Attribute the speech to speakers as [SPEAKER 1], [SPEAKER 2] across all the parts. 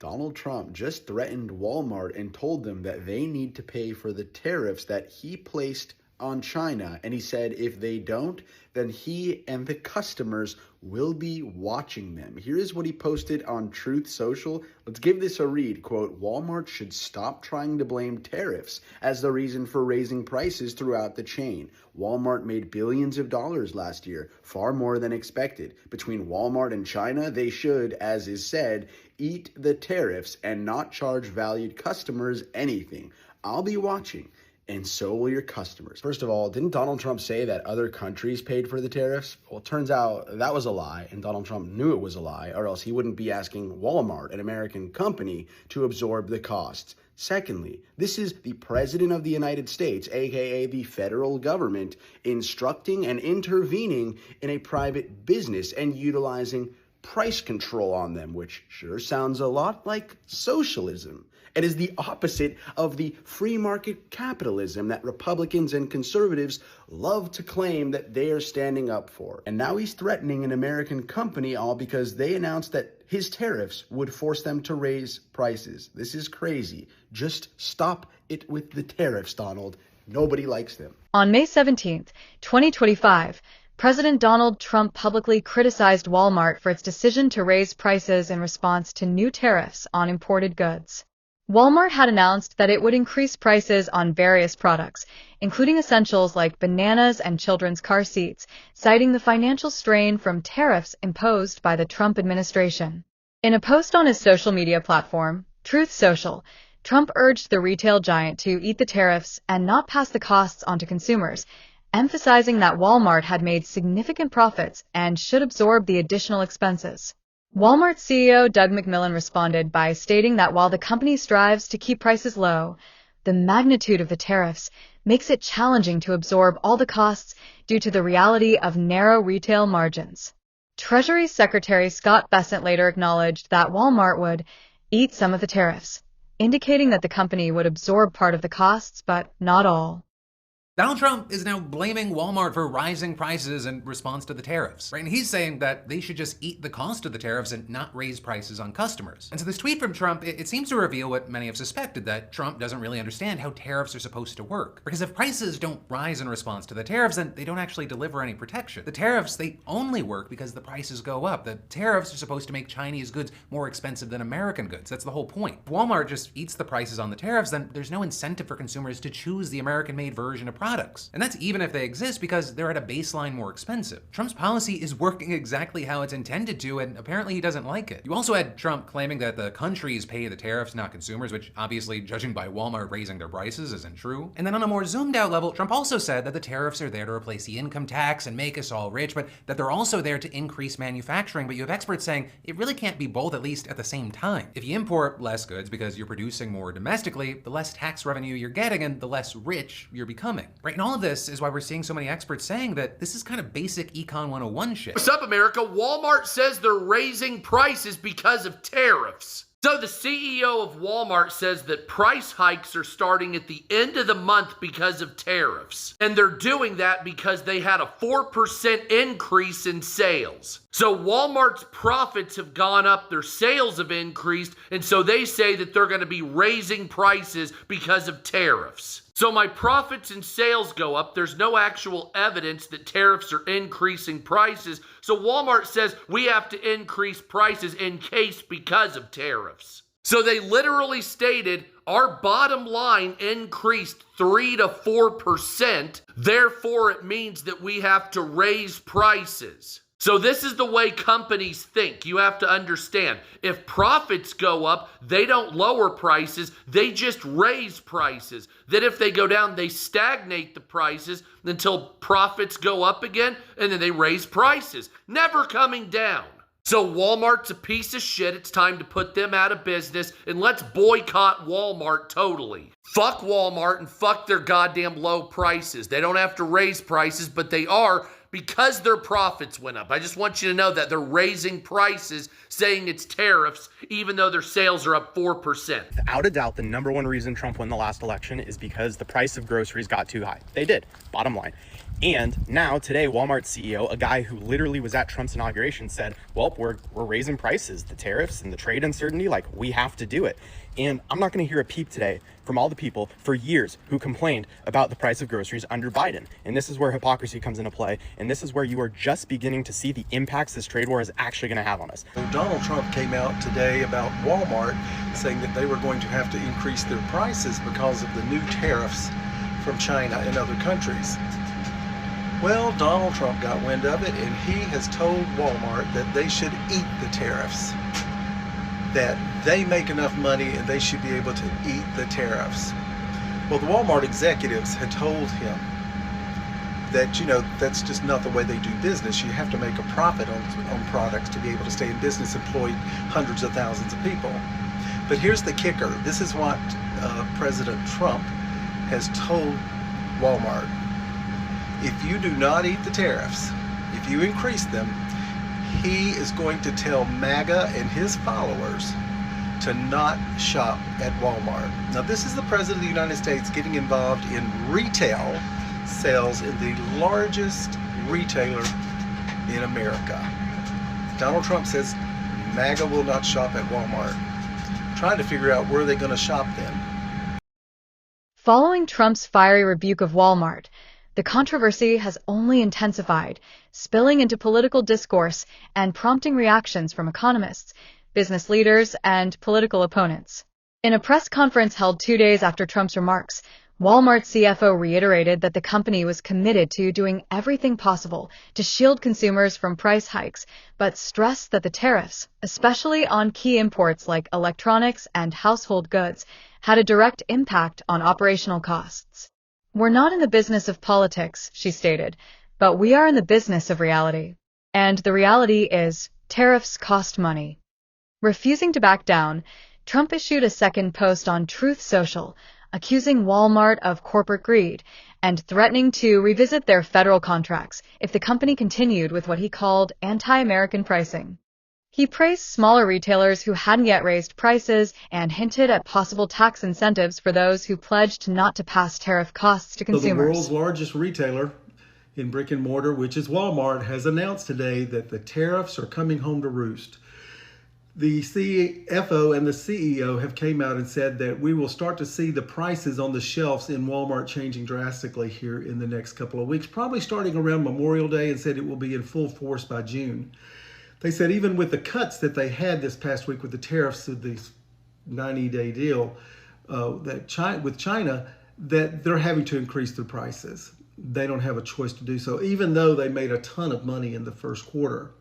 [SPEAKER 1] Donald Trump just threatened Walmart and told them that they need to pay for the tariffs that he placed on China. And he said if they don't, then he and the customers will be watching them. Here is what he posted on Truth Social. Let's give this a read. Quote, Walmart should stop trying to blame tariffs as the reason for raising prices throughout the chain. Walmart made billions of dollars last year, far more than expected. Between Walmart and China, they should, as is said, eat the tariffs and not charge valued customers anything. I'll be watching. And so will your customers. First of all, didn't Donald Trump say that other countries paid for the tariffs? Well, it turns out that was a lie, and Donald Trump knew it was a lie, or else he wouldn't be asking Walmart, an American company, to absorb the costs. Secondly, this is the President of the United States, aka the federal government, instructing and intervening in a private business and utilizing price control on them, which sure sounds a lot like socialism. It is the opposite of the free market capitalism that Republicans and conservatives love to claim that they are standing up for. And now he's threatening an American company all because they announced that his tariffs would force them to raise prices. This is crazy. Just stop it with the tariffs, Donald. Nobody likes them.
[SPEAKER 2] On May 17th, 2025, President Donald Trump publicly criticized Walmart for its decision to raise prices in response to new tariffs on imported goods. Walmart had announced that it would increase prices on various products, including essentials like bananas and children's car seats, citing the financial strain from tariffs imposed by the Trump administration. In a post on his social media platform, Truth Social, Trump urged the retail giant to eat the tariffs and not pass the costs onto consumers, emphasizing that Walmart had made significant profits and should absorb the additional expenses. Walmart CEO Doug McMillon responded by stating that while the company strives to keep prices low, the magnitude of the tariffs makes it challenging to absorb all the costs due to the reality of narrow retail margins. Treasury Secretary Scott Bessent later acknowledged that Walmart would eat some of the tariffs, indicating that the company would absorb part of the costs, but not all.
[SPEAKER 3] Donald Trump is now blaming Walmart for rising prices in response to the tariffs, right? And he's saying that they should just eat the cost of the tariffs and not raise prices on customers. And so this tweet from Trump, it seems to reveal what many have suspected, that Trump doesn't really understand how tariffs are supposed to work. Because if prices don't rise in response to the tariffs, then they don't actually deliver any protection. The tariffs, they only work because the prices go up. The tariffs are supposed to make Chinese goods more expensive than American goods. That's the whole point. If Walmart just eats the prices on the tariffs, then there's no incentive for consumers to choose the American-made version of products. And that's even if they exist because they're at a baseline more expensive. Trump's policy is working exactly how it's intended to, and apparently he doesn't like it. You also had Trump claiming that the countries pay the tariffs, not consumers, which obviously, judging by Walmart raising their prices, isn't true. And then on a more zoomed out level, Trump also said that the tariffs are there to replace the income tax and make us all rich, but that they're also there to increase manufacturing. But you have experts saying it really can't be both, at least at the same time. If you import less goods because you're producing more domestically, the less tax revenue you're getting and the less rich you're becoming. Right? And all of this is why we're seeing so many experts saying that this is kind of basic Econ 101 shit.
[SPEAKER 4] What's up, America? Walmart says they're raising prices because of tariffs. So the CEO of Walmart says that price hikes are starting at the end of the month because of tariffs. And they're doing that because they had a 4% increase in sales. So Walmart's profits have gone up, their sales have increased, and so they say that they're going to be raising prices because of tariffs. So my profits and sales go up. There's no actual evidence that tariffs are increasing prices. So Walmart says we have to increase prices in case because of tariffs. So they literally stated our bottom line increased 3 to 4%. Therefore, it means that we have to raise prices. So this is the way companies think. You have to understand, if profits go up, they don't lower prices, they just raise prices. Then if they go down, they stagnate the prices until profits go up again, and then they raise prices, never coming down. So Walmart's a piece of shit. It's time to put them out of business, and let's boycott Walmart totally. Fuck Walmart and fuck their goddamn low prices. They don't have to raise prices, but they are, because their profits went up. I just want you to know that they're raising prices saying it's tariffs, even though their sales are up 4%.
[SPEAKER 5] Without a doubt, the number one reason Trump won the last election is because the price of groceries got too high. They did, bottom line. And now today, Walmart's CEO, a guy who literally was at Trump's inauguration, said, well, we're raising prices, the tariffs and the trade uncertainty, like we have to do it. And I'm not going to hear a peep today from all the people for years who complained about the price of groceries under Biden. And this is where hypocrisy comes into play. And this is where you are just beginning to see the impacts this trade war is actually going to have on us.
[SPEAKER 6] Donald Trump came out today about Walmart saying that they were going to have to increase their prices because of the new tariffs from China and other countries. Well, Donald Trump got wind of it, and he has told Walmart that they should eat the tariffs, that they make enough money and they should be able to eat the tariffs. Well, the Walmart executives had told him that, that's just not the way they do business. You have to make a profit on products to be able to stay in business, employ hundreds of thousands of people. But here's the kicker. This is what President Trump has told Walmart. If you do not eat the tariffs, if you increase them, he is going to tell MAGA and his followers to not shop at Walmart. Now, this is the President of the United States getting involved in retail sales in the largest retailer in America. Donald Trump says MAGA will not shop at Walmart. Trying to figure out where they're going to shop then.
[SPEAKER 2] Following Trump's fiery rebuke of Walmart, the controversy has only intensified, spilling into political discourse and prompting reactions from economists, business leaders, and political opponents. In a press conference held 2 days after Trump's remarks, Walmart CFO reiterated that the company was committed to doing everything possible to shield consumers from price hikes, but stressed that the tariffs, especially on key imports like electronics and household goods, had a direct impact on operational costs. We're not in the business of politics, she stated, but we are in the business of reality. And the reality is, tariffs cost money. Refusing to back down, Trump issued a second post on Truth Social, accusing Walmart of corporate greed and threatening to revisit their federal contracts if the company continued with what he called anti-American pricing. He praised smaller retailers who hadn't yet raised prices and hinted at possible tax incentives for those who pledged not to pass tariff costs to consumers.
[SPEAKER 6] So the world's largest retailer in brick and mortar, which is Walmart, has announced today that the tariffs are coming home to roost. The CFO and the CEO have came out and said that we will start to see the prices on the shelves in Walmart changing drastically here in the next couple of weeks, probably starting around Memorial Day, and said it will be in full force by June. They said even with the cuts that they had this past week with the tariffs of this 90-day deal with China, that they're having to increase their prices. They don't have a choice to do so, even though they made a ton of money in the first quarter.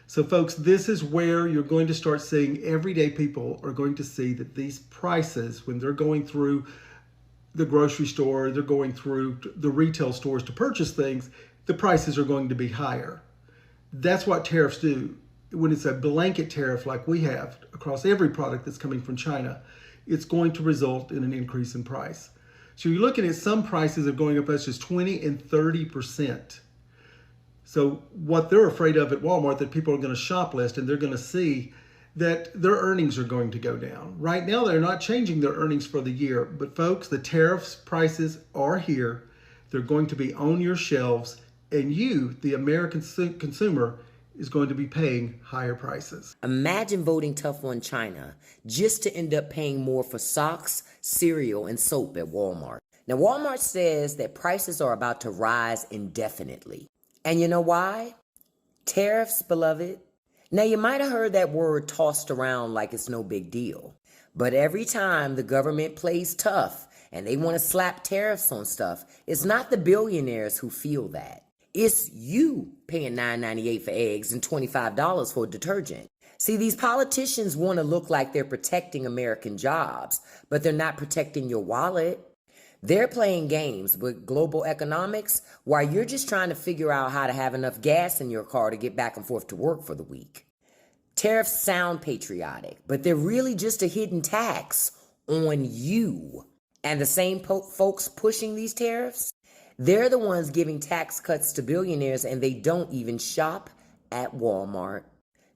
[SPEAKER 6] So folks, this is where you're going to start seeing everyday people are going to see that these prices, when they're going through the grocery store, they're going through the retail stores to purchase things, the prices are going to be higher. That's what tariffs do. When it's a blanket tariff like we have across every product that's coming from China, it's going to result in an increase in price. So you're looking at some prices are going up as just 20 and 30%. So what they're afraid of at Walmart, that people are going to shoplift and they're going to see that their earnings are going to go down. Right now, they're not changing their earnings for the year. But folks, the tariffs prices are here. They're going to be on your shelves. And you, the American consumer, is going to be paying higher prices.
[SPEAKER 7] Imagine voting tough on China just to end up paying more for socks, cereal, and soap at Walmart. Now, Walmart says that prices are about to rise indefinitely. And you know why? Tariffs, beloved. Now, you might have heard that word tossed around like it's no big deal. But every time the government plays tough and they want to slap tariffs on stuff, it's not the billionaires who feel that. It's you paying $9.98 for eggs and $25 for detergent. See, these politicians want to look like they're protecting American jobs, but they're not protecting your wallet. They're playing games with global economics while you're just trying to figure out how to have enough gas in your car to get back and forth to work for the week. Tariffs sound patriotic, but they're really just a hidden tax on you. And the same folks pushing these tariffs, they're the ones giving tax cuts to billionaires, and they don't even shop at Walmart.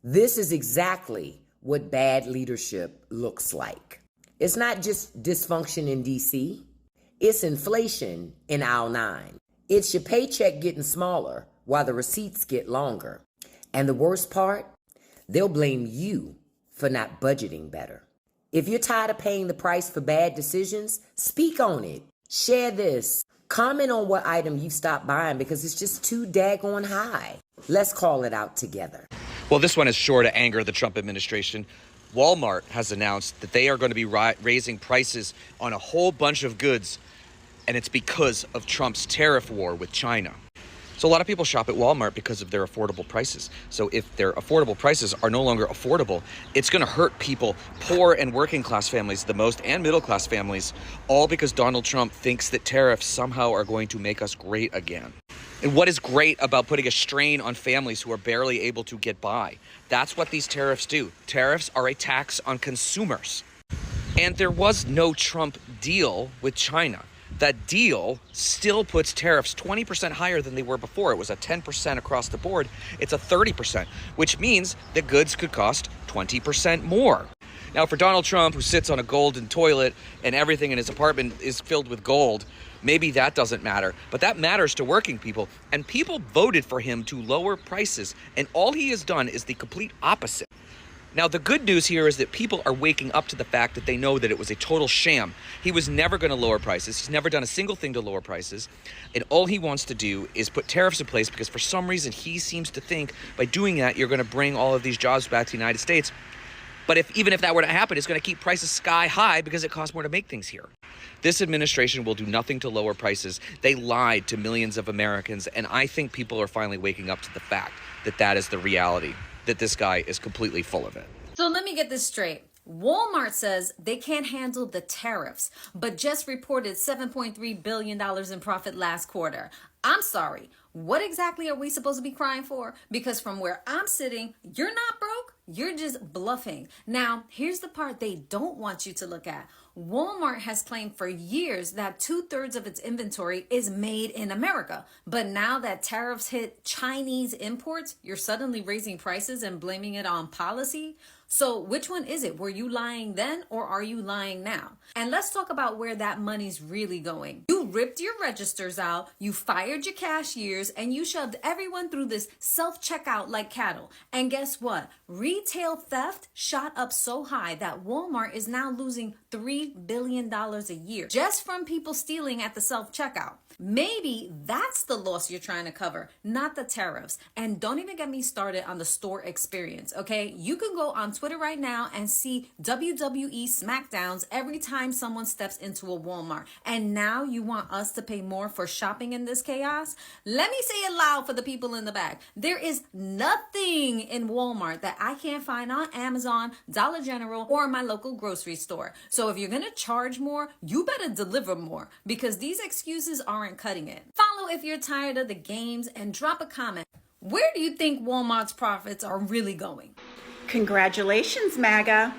[SPEAKER 7] This is exactly what bad leadership looks like. It's not just dysfunction in DC, it's inflation in aisle 9. It's your paycheck getting smaller while the receipts get longer. And the worst part, they'll blame you for not budgeting better. If you're tired of paying the price for bad decisions, speak on it. Share this. Comment on what item you stopped buying because it's just too daggone high. Let's call it out together.
[SPEAKER 8] Well, this one is sure to anger the Trump administration. Walmart has announced that they are going to be raising prices on a whole bunch of goods, and it's because of Trump's tariff war with China. So a lot of people shop at Walmart because of their affordable prices. So if their affordable prices are no longer affordable, it's going to hurt people, poor and working class families the most, and middle class families, all because Donald Trump thinks that tariffs somehow are going to make us great again. And what is great about putting a strain on families who are barely able to get by? That's what these tariffs do. Tariffs are a tax on consumers. And there was no Trump deal with China. That deal still puts tariffs 20% higher than they were before. It was a 10% across the board. It's a 30%, which means that goods could cost 20% more. Now, for Donald Trump, who sits on a golden toilet and everything in his apartment is filled with gold, maybe that doesn't matter. But that matters to working people. And people voted for him to lower prices. And all he has done is the complete opposite. Now, the good news here is that people are waking up to the fact that they know that it was a total sham. He was never going to lower prices. He's never done a single thing to lower prices. And all he wants to do is put tariffs in place because for some reason he seems to think by doing that, you're going to bring all of these jobs back to the United States. But even if that were to happen, it's going to keep prices sky high because it costs more to make things here. This administration will do nothing to lower prices. They lied to millions of Americans. And I think people are finally waking up to the fact that that is the reality, that this guy is completely full of it.
[SPEAKER 9] So let me get this straight. Walmart says they can't handle the tariffs, but just reported $7.3 billion in profit last quarter. I'm sorry. What exactly are we supposed to be crying for? Because from where I'm sitting, you're not broke. You're just bluffing. Now, here's the part they don't want you to look at. Walmart has claimed for years that 2/3 of its inventory is made in America. But now that tariffs hit Chinese imports, you're suddenly raising prices and blaming it on policy. So which one is it? Were you lying then or are you lying now? And let's talk about where that money's really going. You ripped your registers out, you fired your cashiers, and you shoved everyone through this self-checkout like cattle. And guess what? Retail theft shot up so high that Walmart is now losing $3 billion a year just from people stealing at the self-checkout. Maybe that's the loss you're trying to cover, not the tariffs. And don't even get me started on the store experience, okay? You can go on Twitter right now and see WWE SmackDowns every time someone steps into a Walmart. And now you want us to pay more for shopping in this chaos? Let me say it loud for the people in the back. There is nothing in Walmart that I can't find on Amazon, Dollar General, or my local grocery store. So if you're gonna charge more, you better deliver more because these excuses aren't cutting it. Follow if you're tired of the games and drop a comment. Where do you think Walmart's profits are really going?
[SPEAKER 10] Congratulations, MAGA.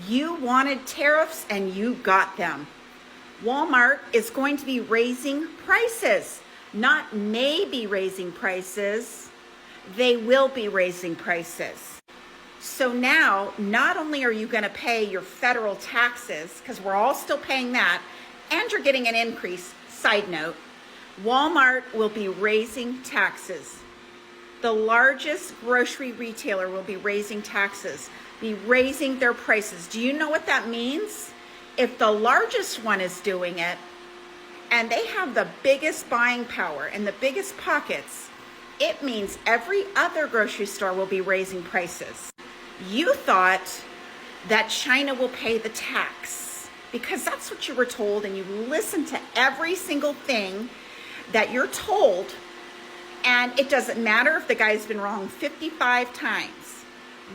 [SPEAKER 10] You wanted tariffs and you got them. Walmart is going to be raising prices, not maybe raising prices. They will be raising prices. So now, not only are you going to pay your federal taxes, because we're all still paying that, and you're getting an increase. Side note, Walmart will be raising taxes. The largest grocery retailer will be raising taxes, be raising their prices. Do you know what that means? If the largest one is doing it, and they have the biggest buying power and the biggest pockets, it means every other grocery store will be raising prices. You thought that China will pay the tax because that's what you were told, and you listen to every single thing that you're told, and it doesn't matter if the guy's been wrong 55 times.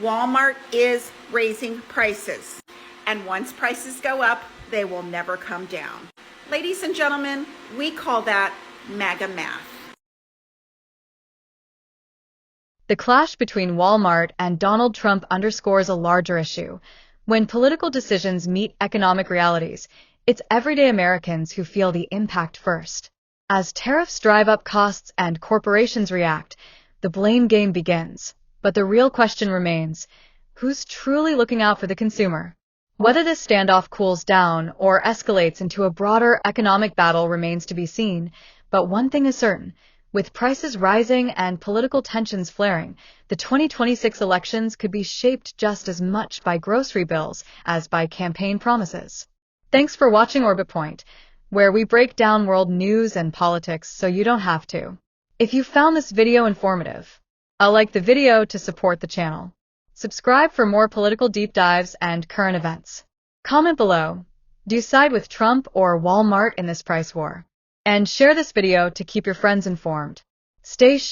[SPEAKER 10] Walmart is raising prices, and once prices go up, they will never come down. Ladies and gentlemen, we call that MAGA math.
[SPEAKER 2] The clash between Walmart and Donald Trump underscores a larger issue. When political decisions meet economic realities, it's everyday Americans who feel the impact first. As tariffs drive up costs and corporations react, the blame game begins. But the real question remains, who's truly looking out for the consumer? Whether this standoff cools down or escalates into a broader economic battle remains to be seen, but one thing is certain. With prices rising and political tensions flaring, the 2026 elections could be shaped just as much by grocery bills as by campaign promises. Thanks for watching Orbit Point, where we break down world news and politics so you don't have to. If you found this video informative, like the video to support the channel. Subscribe for more political deep dives and current events. Comment below. Do you side with Trump or Walmart in this price war? And share this video to keep your friends informed. Stay